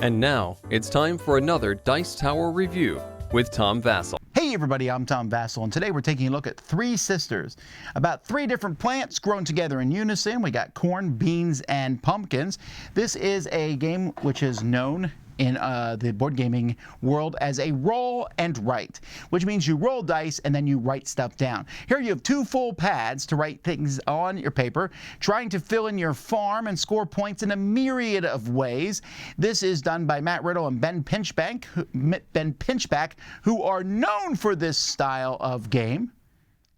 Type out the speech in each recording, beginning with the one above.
And now, it's time for another Dice Tower review with Tom Vasel. Hey everybody, I'm Tom Vasel, and today we're taking a look at Three Sisters. About 3 different plants grown together in unison. We got corn, beans, and pumpkins. This is a game which is known in the board gaming world as a roll and write, which means you roll dice and then you write stuff down. Here you have 2 full pads to write things on your paper, trying to fill in your farm and score points in a myriad of ways. This is done by Matt Riddle and Ben Pinchback, who are known for this style of game.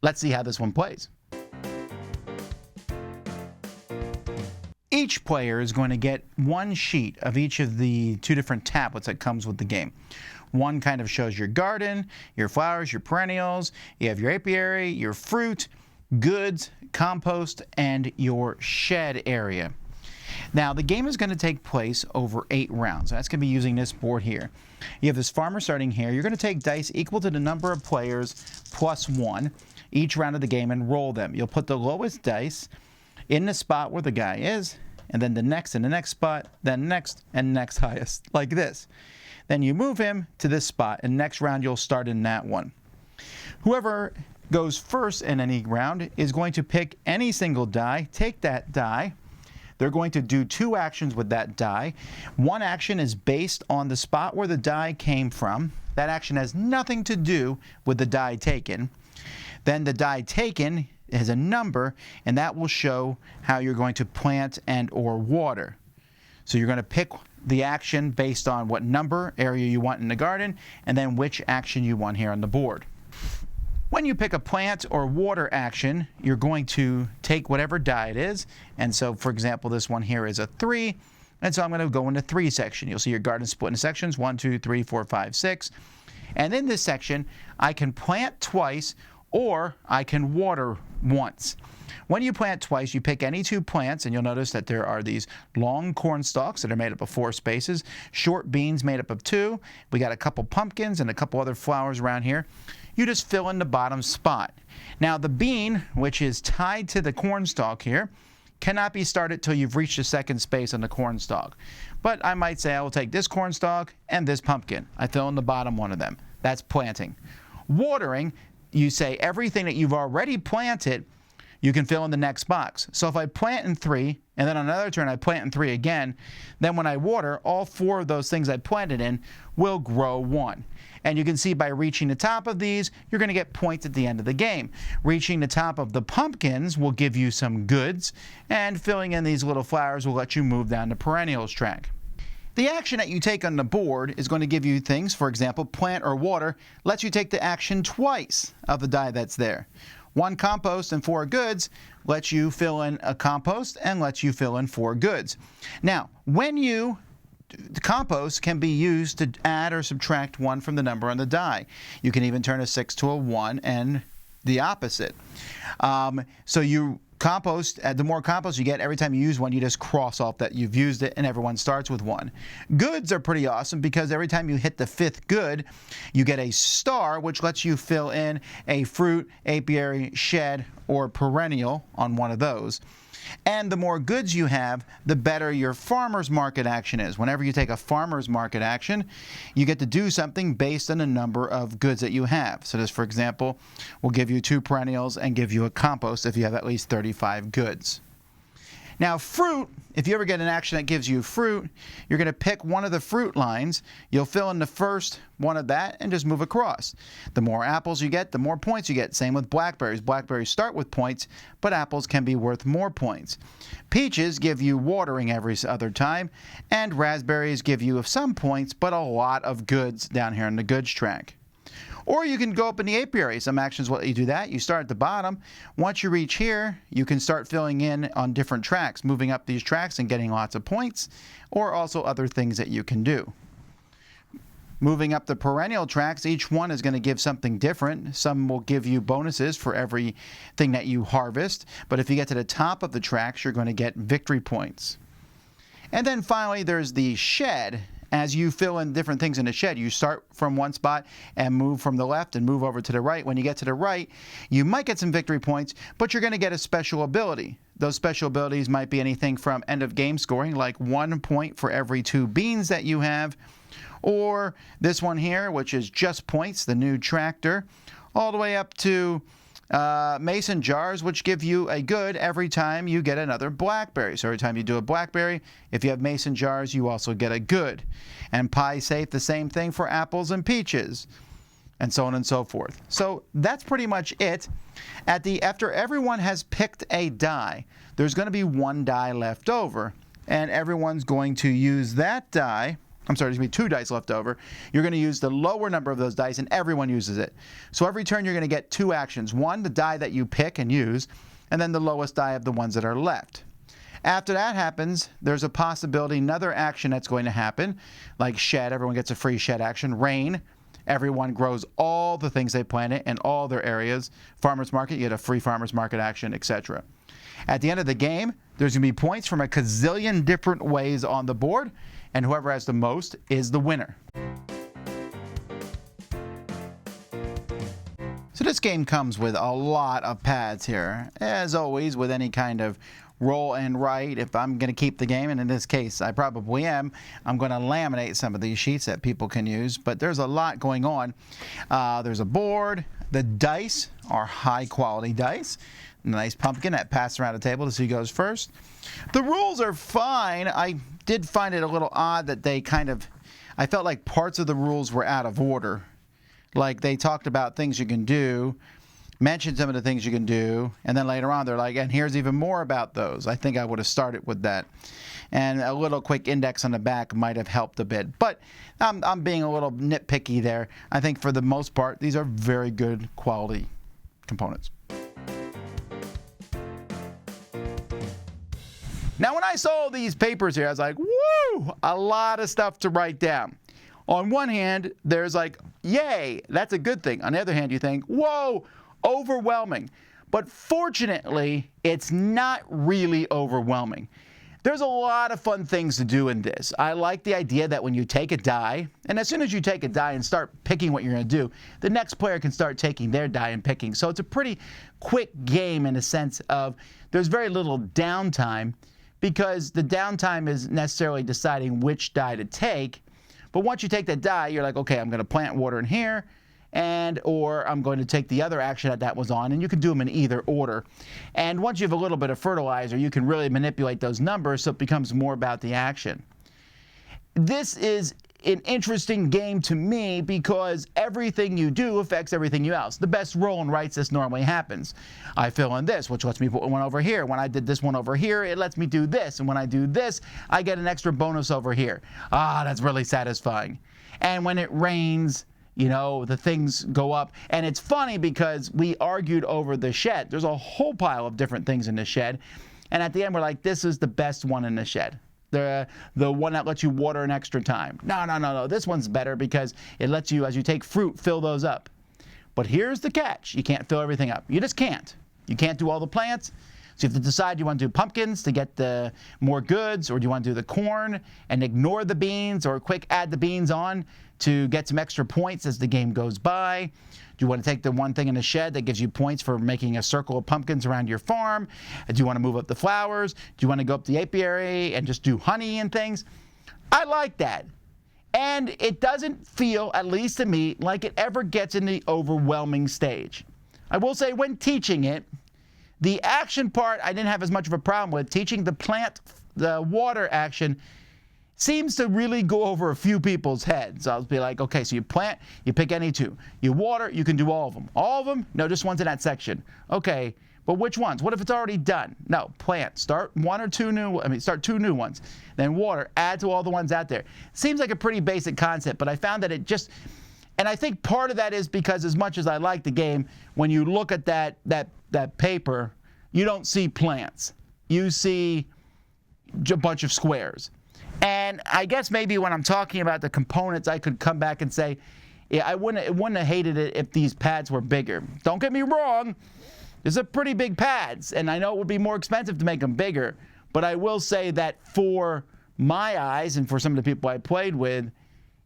Let's see how this one plays. Each player is going to get 1 sheet of each of the 2 different tablets that comes with the game. One kind of shows your garden, your flowers, your perennials, you have your apiary, your fruit, goods, compost, and your shed area. Now, the game is going to take place over 8 rounds. That's going to be using this board here. You have this farmer starting here. You're going to take dice equal to the number of players plus 1 each round of the game and roll them. You'll put the lowest dice in the spot where the guy is, and then the next in the next spot, then next and next highest, like this. Then you move him to this spot, and next round you'll start in that one. Whoever goes first in any round is going to pick any single die, take that die. They're going to do 2 actions with that die. One action is based on the spot where the die came from. That action has nothing to do with the die taken. Then the die taken has a number, and that will show how you're going to plant and or water. So you're going to pick the action based on what number area you want in the garden, and then which action you want here on the board. When you pick a plant or water action, you're going to take whatever die it is, and so for example this one here is a 3, and so I'm going to go into 3 section. You'll see your garden split into sections 1, 2, 3, 4, 5, 6, and in this section I can plant twice or I can water once. When you plant twice, you pick any 2 plants, and you'll notice that there are these long corn stalks that are made up of 4 spaces, short beans made up of 2. We got a couple pumpkins and a couple other flowers around here. You just fill in the bottom spot. Now the bean, which is tied to the corn stalk here, cannot be started till you've reached the second space on the corn stalk. But I might say I will take this corn stalk and this pumpkin. I fill in the bottom one of them. That's planting. Watering, you say everything that you've already planted, you can fill in the next box. So if I plant in 3, and then on another turn I plant in 3 again, then when I water, all 4 of those things I planted in will grow 1. And you can see by reaching the top of these, you're going to get points at the end of the game. Reaching the top of the pumpkins will give you some goods, and filling in these little flowers will let you move down the perennials track. The action that you take on the board is going to give you things, for example, plant or water, lets you take the action twice of the die that's there. 1 compost and 4 goods lets you fill in a compost and lets you fill in 4 goods. Now, the compost can be used to add or subtract 1 from the number on the die. You can even turn a 6 to a 1 and the opposite. So you compost, the more compost you get, every time you use one, you just cross off that you've used it, and everyone starts with 1. Goods are pretty awesome because every time you hit the 5th good, you get a star, which lets you fill in a fruit, apiary, shed, or perennial on one of those. And the more goods you have, the better your farmer's market action is. Whenever you take a farmer's market action, you get to do something based on the number of goods that you have. So this, for example, will give you 2 perennials and give you a compost if you have at least 35 goods. Now fruit, if you ever get an action that gives you fruit, you're going to pick one of the fruit lines, you'll fill in the first one of that and just move across. The more apples you get, the more points you get. Same with blackberries. Blackberries start with points, but apples can be worth more points. Peaches give you watering every other time, and raspberries give you some points, but a lot of goods down here in the goods track. Or you can go up in the apiary. Some actions will let you do that. You start at the bottom. Once you reach here, you can start filling in on different tracks, moving up these tracks and getting lots of points, or also other things that you can do. Moving up the perennial tracks, each one is going to give something different. Some will give you bonuses for everything that you harvest, but if you get to the top of the tracks, you're going to get victory points. And then finally, there's the shed. as you fill in different things in the shed. You start from one spot and move from the left and move over to the right. When you get to the right, you might get some victory points, but you're going to get a special ability. Those special abilities might be anything from end of game scoring, like 1 point for every 2 beans that you have, or this one here, which is just points, the new tractor, all the way up to mason jars, which give you a good every time you get another blackberry. So every time you do a blackberry, if you have mason jars, you also get a good. And pie safe, the same thing for apples and peaches, and so on and so forth. So that's pretty much it. After everyone has picked a die, there's going to be 1 die left over, and everyone's going to use that die. I'm sorry, there's going to be 2 dice left over. You're going to use the lower number of those dice, and everyone uses it. So every turn you're going to get 2 actions. One, the die that you pick and use, and then the lowest die of the ones that are left. After that happens, there's a possibility, another action that's going to happen, like shed, everyone gets a free shed action. Rain, everyone grows all the things they planted in all their areas. Farmer's market, you get a free farmer's market action, etc. At the end of the game, there's going to be points from a gazillion different ways on the board, and whoever has the most is the winner. So this game comes with a lot of pads here. As always, with any kind of roll and write, if I'm going to keep the game, and in this case I probably am, I'm going to laminate some of these sheets that people can use. But there's a lot going on. There's a board. The dice are high quality dice. Nice pumpkin that passed around the table to see who goes first. The rules are fine. I did find it a little odd that they I felt like parts of the rules were out of order. Like they talked about things you can do, mentioned some of the things you can do, and then later on they're like, and here's even more about those. I think I would have started with that. And a little quick index on the back might have helped a bit. But I'm being a little nitpicky there. I think for the most part, these are very good quality components. Now, when I saw these papers here, I was like, woo, a lot of stuff to write down. On one hand, there's like, yay, that's a good thing. On the other hand, you think, whoa, overwhelming. But fortunately, it's not really overwhelming. There's a lot of fun things to do in this. I like the idea that when you take a die, and as soon as you take a die and start picking what you're going to do, the next player can start taking their die and picking. So it's a pretty quick game in the sense of there's very little downtime, because the downtime is necessarily deciding which die to take. But once you take that die, you're like, okay, I'm going to plant water in here, or I'm going to take the other action that was on, and you can do them in either order. And once you have a little bit of fertilizer, you can really manipulate those numbers so it becomes more about the action. This is an interesting game to me because everything you do affects everything else. The best roll and writes this normally happens. I fill in this, which lets me put one over here. When I did this one over here, it lets me do this. And when I do this, I get an extra bonus over here. Ah, that's really satisfying. And when it rains, you know, the things go up. And it's funny because we argued over the shed. There's a whole pile of different things in the shed. And at the end, we're like, this is the best one in the shed. The one that lets you water an extra time. No. This one's better because it lets you, as you take fruit, fill those up. But here's the catch. You can't fill everything up. You just can't. You can't do all the plants. So you have to decide, do you want to do pumpkins to get the more goods, or do you want to do the corn and ignore the beans, or quick add the beans on to get some extra points as the game goes by? Do you want to take the one thing in the shed that gives you points for making a circle of pumpkins around your farm? Do you want to move up the flowers? Do you want to go up the apiary and just do honey and things? I like that. And it doesn't feel, at least to me, like it ever gets in the overwhelming stage. I will say when teaching it, the action part I didn't have as much of a problem with. Teaching the water action seems to really go over a few people's heads. I'll be like, okay, so you plant, you pick any 2. You water, you can do all of them. All of them? No, just ones in that section. Okay, but which ones? What if it's already done? No, plant. Start 2 new ones. Then water, add to all the ones out there. Seems like a pretty basic concept, but I found that it just, and I think part of that is because as much as I like the game, when you look at that paper, you don't see plants. You see a bunch of squares. And I guess maybe when I'm talking about the components, I could come back and say, yeah, I wouldn't have hated it if these pads were bigger. Don't get me wrong. These are pretty big pads, and I know it would be more expensive to make them bigger. But I will say that for my eyes, and for some of the people I played with,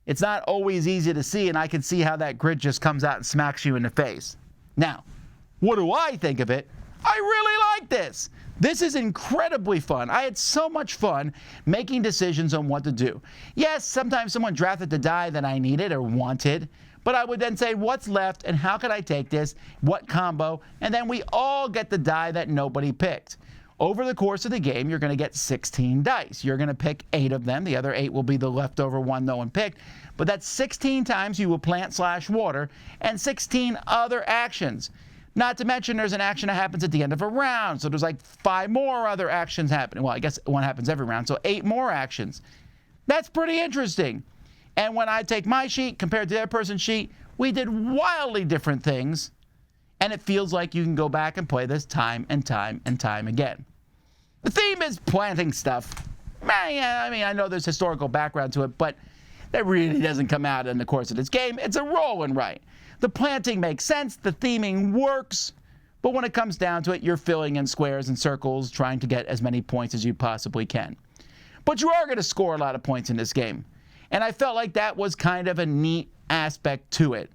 it's not always easy to see, and I can see how that grid just comes out and smacks you in the face. Now, what do I think of it? I really like this. This is incredibly fun. I had so much fun making decisions on what to do. Yes, sometimes someone drafted the die that I needed or wanted, but I would then say, what's left and how could I take this, what combo, and then we all get the die that nobody picked. Over the course of the game, you're going to get 16 dice. You're going to pick 8 of them. The other 8 will be the leftover one no one picked. But that's 16 times you will plant/water and 16 other actions. Not to mention there's an action that happens at the end of a round. So there's like 5 more other actions happening. Well, I guess one happens every round, so 8 more actions. That's pretty interesting. And when I take my sheet compared to their person's sheet, we did wildly different things. And it feels like you can go back and play this time and time and time again. The theme is planting stuff. I mean, I know there's historical background to it, but that really doesn't come out in the course of this game. It's a roll and write. The planting makes sense, the theming works, but when it comes down to it, you're filling in squares and circles, trying to get as many points as you possibly can. But you are going to score a lot of points in this game. And I felt like that was kind of a neat aspect to it.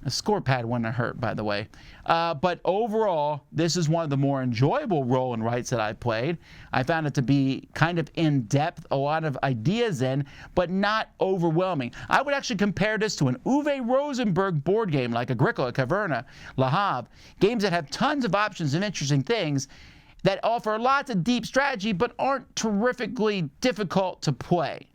A score pad wouldn't have hurt, by the way. But overall, this is one of the more enjoyable roll and writes that I've played. I found it to be kind of in-depth, a lot of ideas in, but not overwhelming. I would actually compare this to an Uwe Rosenberg board game like Agricola, Caverna, Le Havre, games that have tons of options and interesting things that offer lots of deep strategy but aren't terrifically difficult to play.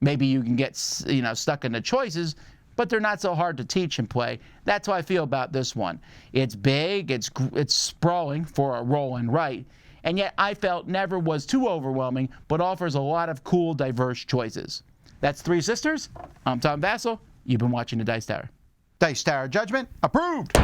Maybe you can get stuck in the choices, but they're not so hard to teach and play. That's how I feel about this one. It's big, it's sprawling for a roll and write, and yet I felt never was too overwhelming, but offers a lot of cool, diverse choices. That's Three Sisters. I'm Tom Vasel. You've been watching the Dice Tower. Dice Tower Judgment approved.